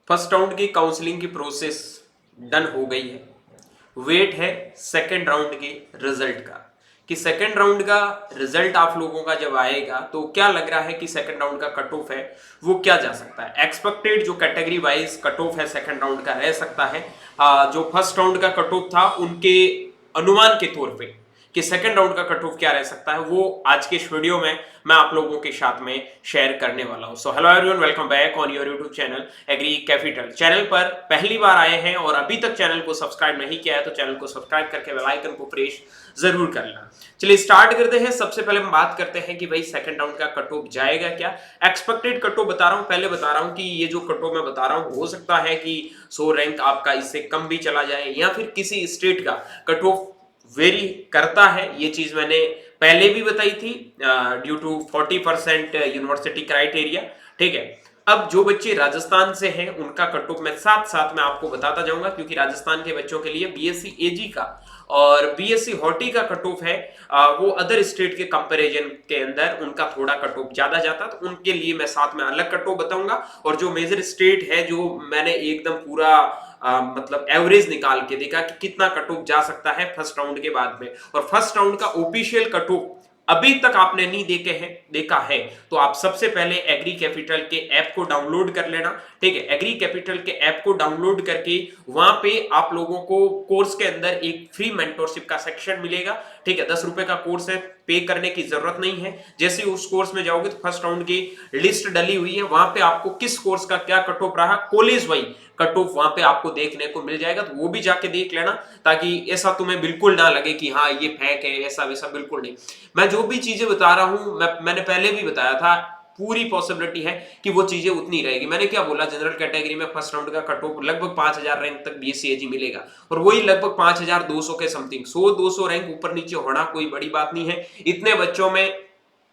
First round की counselling की process done हो गई है। वेट है सेकेंड राउंड के रिजल्ट का कि सेकेंड राउंड का रिजल्ट आप लोगों का जब आएगा तो क्या लग रहा है कि सेकेंड राउंड का कट ऑफ है वो क्या जा सकता है। एक्सपेक्टेड जो कैटेगरी वाइज कट ऑफ है सेकेंड राउंड का रह सकता है जो फर्स्ट राउंड का कट ऑफ था उनके अनुमान के तौर पे कि सेकंड राउंड का कट ऑफ क्या रह सकता है वो आज के इस वीडियो में मैं आप लोगों के साथ में शेयर करने वाला हूं। So hello everyone, welcome back on your YouTube channel Agri Capital. Channel पर पहली बार आए हैं और अभी तक चैनल को सब्सक्राइब नहीं किया है तो चैनल को सब्सक्राइब करके बेल आइकन को प्रेस जरूर कर लेना। चलिए स्टार्ट करते हैं। सबसे पहले हम बात करते हैं कि भाई सेकंड राउंड का कट ऑफ जाएगा क्या। एक्सपेक्टेड कट ऑफ बता रहा हूं, पहले बता रहा हूं कि ये जो कट ऑफ मैं बता रहा हूं हो सकता है कि 100 रैंक आपका इससे कम भी चला जाए या फिर किसी स्टेट का कट ऑफ वेरी करता है। ये चीज मैंने पहले भी बताई थी ड्यू टू 40% यूनिवर्सिटी क्राइटेरिया। ठीक है, अब जो बच्चे राजस्थान से हैं उनका कट ऑफ मैं साथ साथ में आपको बताता जाऊंगा क्योंकि राजस्थान के बच्चों के लिए बीएससी एजी का और बीएससी हॉर्टी का कट ऑफ है वो अदर स्टेट के कंपैरिजन के अंदर उनका थोड़ा कट ऑफ ज्यादा जाता तो उनके लिए मैं साथ में अलग कट ऑफ बताऊंगा। और जो मेजर स्टेट है जो मैंने एकदम पूरा मतलब एवरेज निकाल के देखा कि कितना कट ऑफ जा सकता है फर्स्ट राउंड के बाद में। और फर्स्ट राउंड का ऑफिशियल कट ऑफ अभी तक आपने नहीं देखा है तो आप सबसे पहले एग्री कैपिटल के ऐप को डाउनलोड कर लेना। ठीक है, एग्री कैपिटल के ऐप को डाउनलोड करके वहां पे आप लोगों को कोर्स के अंदर एक फ्री मेंटोरशिप का सेक्शन मिलेगा। ठीक है, 10 रुपए का कोर्स है, पे करने की जरूरत नहीं है। जैसे उस कोर्स में जाओगे तो फर्स्ट राउंड की लिस्ट डली हुई है, वहां पे आपको किस कोर्स का क्या कट ऑफ रहा कॉलेज वाइज कट ऑफ वहां पे आपको देखने को मिल जाएगा। तो वो भी जाके देख लेना ताकि ऐसा तुम्हें बिल्कुल ना लगे कि हाँ ये फेक है, ऐसा वैसा बिल्कुल नहीं। मैं जो भी चीजें बता रहा हूं मैंने पहले भी बताया था, पूरी पॉसिबिलिटी है कि वो चीजें उतनी रहेगी। मैंने क्या बोला, जनरल कैटेगरी में फर्स्ट राउंड का कट ऑफ लगभग 5000 रैंक तक बीएससी एजी मिलेगा और वही लगभग 5200 के समथिंग 100-200 रैंक ऊपर नीचे होना कोई बड़ी बात नहीं है। इतने बच्चों में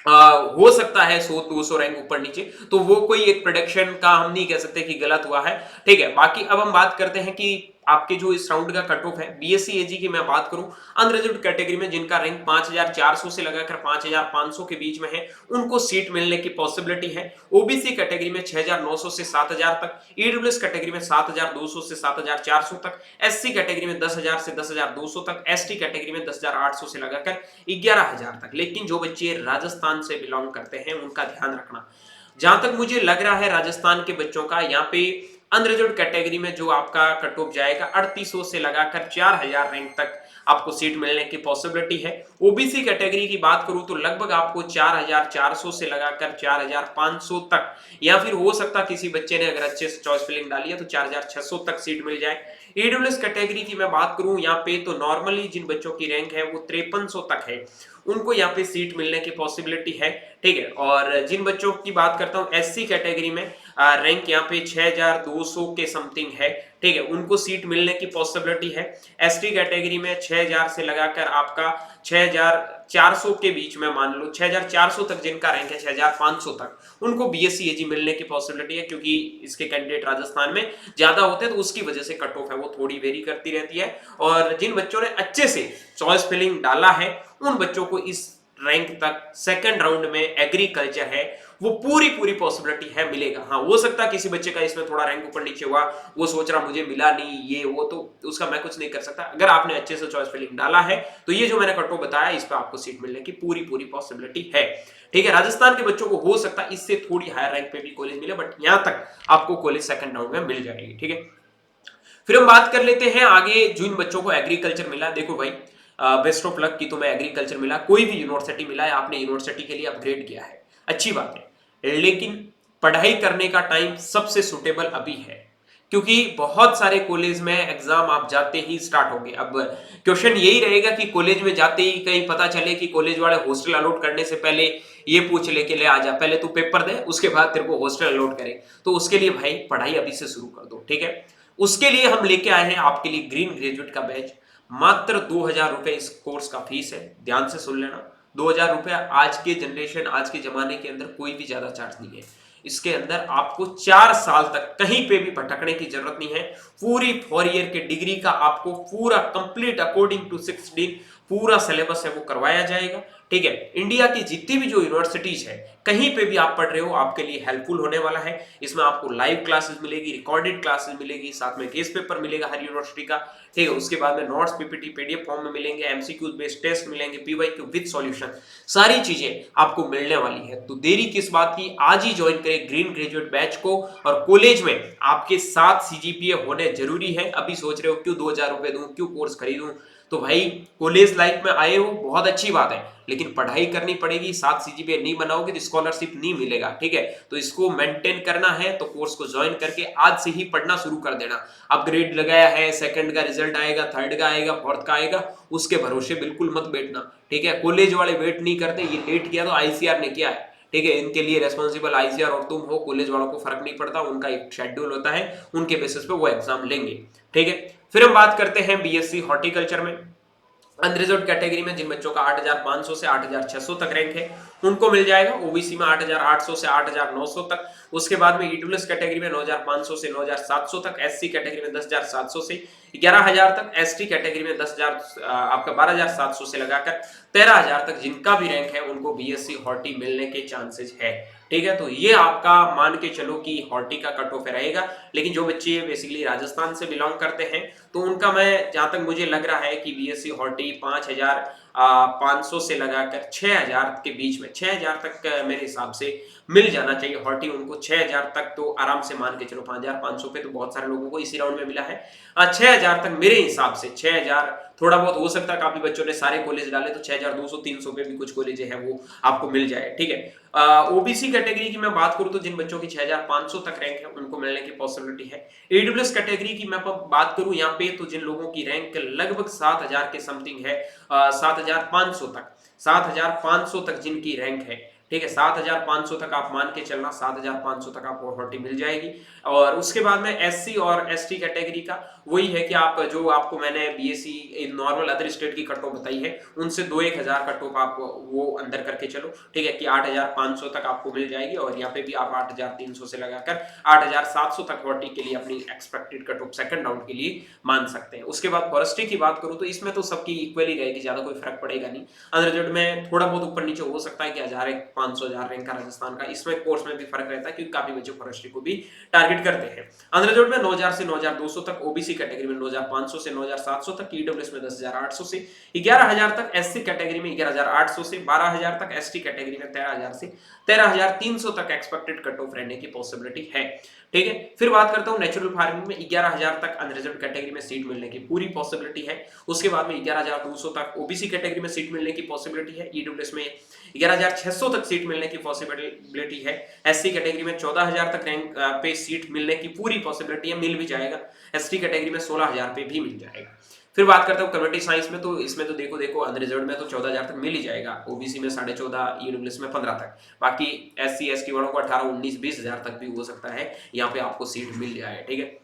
हो सकता है 100-200 रैंक ऊपर नीचे, तो वो कोई एक प्रोडिक्शन का हम नहीं कह सकते कि गलत हुआ है। ठीक है, बाकी अब हम बात करते हैं कि आपके जो इस राउंड का कट ऑफ है बीएससी एजी की मैं बात करूं अनरिजर्व्ड कैटेगरी में जिनका रैंक 5400 से लगाकर 5500 के बीच में है उनको सीट मिलने की पॉसिबिलिटी है। ओबीसी कैटेगरी में 6900 से 7000 तक, ईडब्ल्यूएस कैटेगरी में 7200 से 7400 तक, एससी कैटेगरी में 10000 से 10200 तक, एसटी कैटेगरी में 10800 से लगाकर 11000 तक। लेकिन जो बच्चे राजस्थान से बिलोंग करते हैं उनका ध्यान रखना, जहां तक मुझे लग रहा है राजस्थान के बच्चों का यहाँ पे अनरिजर्व्ड कैटेगरी में जो आपका कट ऑफ जाएगा 3800 से लगाकर 4000 रैंक तक आपको सीट मिलने की पॉसिबिलिटी है। ओबीसी कैटेगरी की बात करूं तो लगभग आपको 4400 से लगाकर 4500 तक, या फिर हो सकता किसी बच्चे ने अगर अच्छे से चॉइस फिलिंग डाली है तो 4600 तक सीट मिल जाए। ईडब्ल्यूएस कैटेगरी की मैं बात करूं यहाँ पे तो नॉर्मली जिन बच्चों की रैंक है वो 5300 तक है, उनको यहाँ पे सीट मिलने की पॉसिबिलिटी है। ठीक है, और जिन बच्चों की बात करता हूँ एससी कैटेगरी में रैंक यहाँ पे 6200 के समथिंग है। ठीक है, उनको सीट मिलने की पॉसिबिलिटी है। एसटी कैटेगरी में 6000 से लगाकर आपका 6400 के बीच में, मान लो 6400 तक जिनका रैंक है 6500 तक, उनको बीएससी एजी मिलने की पॉसिबिलिटी है क्योंकि इसके कैंडिडेट राजस्थान में ज्यादा होते हैं तो उसकी वजह से कट ऑफ है वो थोड़ी वेरी करती रहती है। और जिन बच्चों ने अच्छे से चॉइस फिलिंग डाला है उन बच्चों को इस रैंक तक सेकंड राउंड में एग्रीकल्चर है वो पूरी पॉसिबिलिटी है मिलेगा। हाँ, हो सकता है किसी बच्चे का इसमें थोड़ा रैंक ऊपर नीचे हुआ, वो सोच रहा मुझे मिला नहीं ये वो, तो उसका मैं कुछ नहीं कर सकता। अगर आपने अच्छे से चॉइस फिलिंग डाला है तो ये जो मैंने कट ऑफ बताया इस पर आपको सीट मिलने की पूरी पॉसिबिलिटी है। ठीक है, राजस्थान के बच्चों को हो सकता है इससे थोड़ी हायर रैंक पे भी कॉलेज मिले, बट यहां तक आपको कॉलेज सेकंड राउंड में मिल जाएगी। ठीक है, फिर हम बात कर लेते हैं आगे जिन बच्चों को एग्रीकल्चर मिला। देखो भाई, बेस्ट ऑफ लक कि तुम्हें एग्रीकल्चर मिला, कोई भी यूनिवर्सिटी मिला है, आपने यूनिवर्सिटी के लिए अपग्रेड किया है, अच्छी बात है। लेकिन पढ़ाई करने का टाइम सबसे सुटेबल अभी है क्योंकि बहुत सारे कॉलेज में एग्जाम आप जाते ही स्टार्ट होंगे। अब क्वेश्चन यही रहेगा कि कॉलेज में जाते ही कहीं पता चले कि कॉलेज वाले हॉस्टल अलॉट करने से पहले ये पूछ ले कि ले आजा, पहले तू पेपर दे उसके बाद तेरे को हॉस्टल अलॉट करे। तो उसके लिए भाई पढ़ाई अभी से शुरू कर दो। ठीक है, उसके लिए हम लेके आए हैं आपके लिए ग्रीन ग्रेजुएट का बैच। मात्र 2000 रुपए इस कोर्स का फीस है, ध्यान से सुन लेना। 2000 रुपया आज के जनरेशन, आज के जमाने के अंदर कोई भी ज्यादा चार्ज नहीं है। इसके अंदर आपको 4 साल तक कहीं पे भी भटकने की जरूरत नहीं है। पूरी 4 ईयर के डिग्री का आपको पूरा कंप्लीट अकॉर्डिंग टू 16 पूरा सिलेबस है वो करवाया जाएगा। ठीक है। इंडिया की जितनी भी जो यूनिवर्सिटीज है, कहीं पे भी आप पढ़ रहे हो, आपके लिए हेल्पफुल होने वाला है। इसमें आपको लाइव क्लासेस मिलेगी, रिकॉर्डेड क्लासेस मिलेगी, साथ में केस पेपर मिलेगा हर यूनिवर्सिटी का, ठीक है। उसके बाद में नोट्स, पीपीटी, पीडीएफ फॉर्म में मिलेंगे, एमसीक्यू बेस्ड टेस्ट मिलेंगे, पीवाईक्यू विद सॉल्यूशन, सारी चीजें आपको मिलने वाली है। तो देरी किस बात की, आज ही ज्वाइन करें ग्रीन ग्रेजुएट बैच को। और कॉलेज में आपके 7 सीजीपीए होने जरूरी है। अभी सोच रहे हो क्यों 2000 रुपए दूं, क्यों कोर्स खरीदूं, तो भाई कॉलेज लाइफ में आए हो, बहुत अच्छी बात है, लेकिन पढ़ाई करनी पड़ेगी। 7 सीजीपीए नहीं बनाओगे तो स्कॉलरशिप नहीं मिलेगा, ठीक है। तो इसको मेंटेन करना है तो कोर्स को ज्वाइन करके आज से ही पढ़ना शुरू कर देना। अपग्रेड लगाया है, सेकंड का रिजल्ट आएगा, थर्ड का आएगा, फोर्थ का आएगा, उसके भरोसे बिल्कुल मत बैठना, ठीक है। कॉलेज वाले वेट नहीं करते, ये लेट किया तो आईसीआर ने किया है, ठीक है। इनके लिए रेस्पॉन्सिबल आईसीआर और तुम हो, कॉलेज वालों को फर्क नहीं पड़ता, उनका एक शेड्यूल होता है, उनके बेसिस पे वो एग्जाम लेंगे, ठीक है। फिर हम बात करते हैं बीएससी हॉर्टिकल्चर में। अनरिजर्व्ड कैटेगरी में जिन बच्चों का 8500 से 8600 तक रैंक है उनको मिल जाएगा, ओबीसी में 8800 से 8900 तक। उसके बाद में ईडब्ल्यूएस कैटेगरी में 9500 से 9700 तक, एससी कैटेगरी में 10700 से 11000 तक, एसटी कैटेगरी में 10000 आपका 12700 से लगाकर 13000 तक जिनका भी रैंक है उनको बीएससी हॉर्टी मिलने के चांसेस है, ठीक है। तो ये आपका मान के चलो कि हॉर्टी का कट ऑफ रहेगा। लेकिन जो बच्चे बेसिकली राजस्थान से बिलोंग करते हैं तो उनका, मैं जहां तक मुझे लग रहा है कि बीएससी हॉर्टी 5500 से लगाकर 6000 के बीच में, 6000 तक मेरे हिसाब से मिल जाना चाहिए हॉर्टी उनको। 6000 तक तो आराम से मान के चलो, 5500 पे तो बहुत सारे लोगों को इसी राउंड में मिला है। 6000 तक मेरे हिसाब से, 6000 थोड़ा बहुत हो सकता है, काफी बच्चों ने सारे कॉलेज डाले तो 6200 300 पे भी कुछ कॉलेज है वो आपको मिल जाए, ठीक है। ओबीसी कैटेगरी की मैं बात करूं तो जिन बच्चों की 6500 तक रैंक है उनको मिलने की पॉसिबिलिटी है। ईडब्ल्यूएस कैटेगरी की मैं बात करूं यहाँ पे तो जिन लोगों की रैंक लगभग 7000 के समथिंग है, 7500 तक, 7500 तक जिनकी रैंक है, ठीक है, 7500 तक आप मान के चलना, 7500 तक आपको हॉर्टी मिल जाएगी। और उसके बाद में एससी और एसटी कैटेगरी का वही है कि आप जो आपको मैंने बीएससी नॉर्मल अदर स्टेट की कट ऑफ बताई है उनसे 2-1000 कट ऑफ आप वो अंदर करके चलो, ठीक है, कि 8500 तक आपको मिल जाएगी। और यहाँ पे भी आप 8300 से लगाकर 8700 तक हॉर्टी के लिए अपनी expected cut off second round के लिए मान सकते हैं। उसके बाद फॉरेस्ट्री की बात करूं तो इसमें तो सबकी इक्वली रहेगी, ज्यादा कोई फर्क पड़ेगा नहीं। अनरिजर्व्ड में थोड़ा बहुत ऊपर नीचे हो सकता है कि 1000-500 रैंक का राजस्थान का, इसमें कोर्स में भी फर्क रहता है क्योंकि काफी बच्चे फॉरेस्ट्री को भी टारगेट करते हैं। अनरिजर्व्ड में 9000 से 9200 तक, ओबीसी कैटेगरी में 9500 से 9700 तक, ईडब्ल्यूएस में 10800 से 11000 तक, एससी कैटेगरी में 11800 से 12000 तक, एसटी कैटेगरी में 13000 से 13300 तक एक्सपेक्टेड कट ऑफ रहने की पॉसिबिलिटी है, ठीक है। फिर बात करता हूं नेचुरल फार्मिंग में 11000 तक अनरिजर्व्ड कैटेगरी में सीट मिलने की पूरी पॉसिबिलिटी है। उसके बाद में 11200 तक ओबीसी कैटेगरी में सीट मिलने की पॉसिबिलिटी है। ईडब्ल्यूएस में 11600 तक सीट मिलने की पॉसिबिलिटी है। एससी कैटेगरी में 14000 तक रैंक पे सीट मिलने की पूरी पॉसिबिलिटी है, मिल भी जाएगा। एसटी कैटेगरी में 16000 पे भी मिल जाएगा। फिर बात करता हूँ कम्युनिटी साइंस में, तो इसमें तो देखो अनरिजर्व्ड में तो 14000 तक मिल ही जाएगा, ओबीसी में 14.5, ईडब्ल्यूएस में 15 तक, बाकी एससी एसटी वालों को 18, 19, 20000 तक भी हो सकता है यहाँ पे आपको सीट मिल जाए, ठीक है।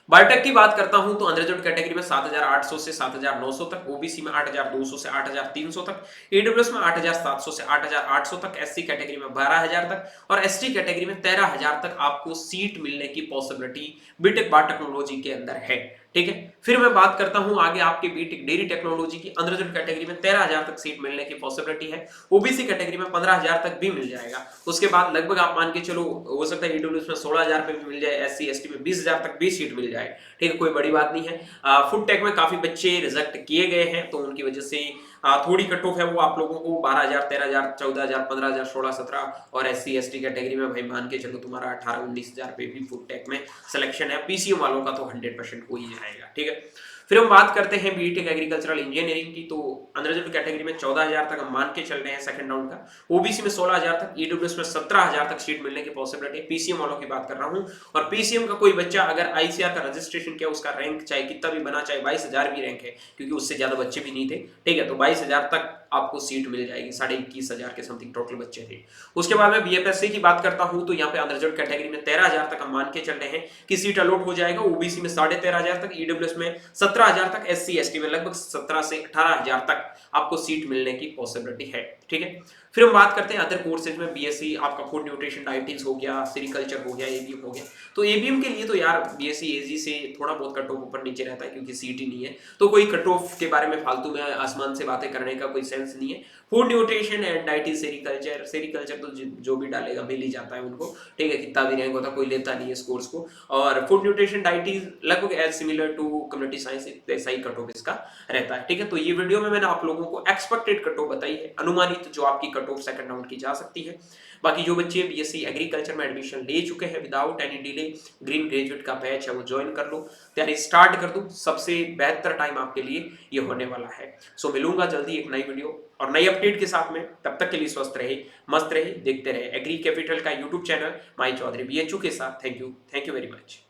बायोटेक की बात करता हूं तो अनरिजर्व्ड कैटेगरी में 7800 से 7900 तक, ओबीसी में 8200 से 8300 तक, ईडब्ल्यूएस में 8700 से 8800 तक, एससी कैटेगरी में 12000 तक और एसटी कैटेगरी में 13000 तक आपको सीट मिलने की पॉसिबिलिटी बीटेक बायोटेक्नोलॉजी के अंदर है, ठीक है। फिर मैं बात करता हूं आगे आपके बीटेक डेयरी टेक्नोलॉजी की। अनरिजर्व्ड कैटेगरी में 13000 तक सीट मिलने की पॉसिबिलिटी है, ओबीसी कैटेगरी में 15000 तक भी मिल जाएगा। उसके बाद लगभग आप मान के चलो हो सकता है ईडब्ल्यूएस में 16000 पे भी मिल जाए, एससी एसटी में 20000 तक भी सीट मिल जाए, ठीक है, कोई बड़ी बात नहीं है। फूड टेक में काफी बच्चे रिजेक्ट किए गए हैं तो उनकी वजह से थोड़ी कट ऑफ है वो आप लोगों को 12000, 13000, 14000, 15000, 16, 17 और एससी एसटी कैटेगरी में भाई मान के चलो तुम्हारा 18, 19000 पे भी फूड टेक में सिलेक्शन है। पीसीएम वालों का तो 100% हो ही जाएगा, ठीक है। फिर हम बात करते हैं बीटेक एग्रीकल्चरल इंजीनियरिंग की, तो अनरिजर्व्ड कैटेगरी में 14000 तक हम मान के चल रहे हैं सेकंड राउंड का, ओबीसी में 16000 तक, ईडब्ल्यूएस में 17000 तक सीट मिलने की पॉसिबिलिटी है। पीसीएम वालों की बात कर रहा हूं, और पीसीएम का कोई बच्चा अगर आईसीआर का रजिस्ट्रेशन किया, उसका रैंक चाहे कितना भी बना, चाहे 22000 भी रैंक है क्योंकि उससे ज्यादा बच्चे भी नहीं थे, ठीक है, तो 22000 तक आपको सीट मिल जाएगी, 21500 के समथिंग टोटल बच्चे थे। उसके बाद में बीएफएससी की बात करता हूं तो यहाँ पे अनरिजर्व्ड कैटेगरी में 13000 तक हम मान के चल रहे हैं कि सीट अलॉट हो जाएगा, ओबीसी में 13500 तक, ईडब्ल्यूएस में 17000 तक, एससी एसटी में लगभग 17 से 18000 तक आपको सीट मिलने की पॉसिबिलिटी है, ठीक है। फिर हम बात करते हैं अदर कोर्सेज में, बीएससी आपका फूड न्यूट्रिशन डाइटिक्स हो गया, सेरिकल्चर हो गया, एबीएम हो गया। तो एबीएम के लिए तो यार बीएससी एजी से थोड़ा बहुत कट ऑफ ऊपर नीचे रहता है क्योंकि सीटी नहीं है, तो कोई कट ऑफ के बारे में फालतू में आसमान से बातें करने का कोई सेंस नहीं है। Food nutrition and dietetics, sericulture, sericulture तो जो भी डालेगा मिल ही जाता है उनको, ठीक है, कितना भी रैंक होता कोई लेता नहीं है इस कोर्स को। और फूड न्यूट्रिशन डाइटिक्स लगभग as similar to community science, ऐसा ही कट ऑफ इसका रहता है, ठीक है। तो ये वीडियो में मैंने आप लोगों को एक्सपेक्टेड कट ऑफ बताई है, अनुमानित जो आपकी कट ऑफ सेकंड राउंड की जा सकती है। बाकी जो बच्चे बीएससी एग्रीकल्चर में एडमिशन ले चुके हैं without any delay, green graduate का बैच है वो ज्वाइन कर लो, तैयारी स्टार्ट कर दो, सबसे बेहतर टाइम आपके लिए ये होने वाला है। सो मिलूंगा जल्दी एक नई वीडियो और नई अपडेट के साथ में, तब तक के लिए स्वस्थ रहे, मस्त रहे, देखते रहे एग्री कैपिटल का यूट्यूब चैनल माई चौधरी बीएचयू के साथ। Thank you very much.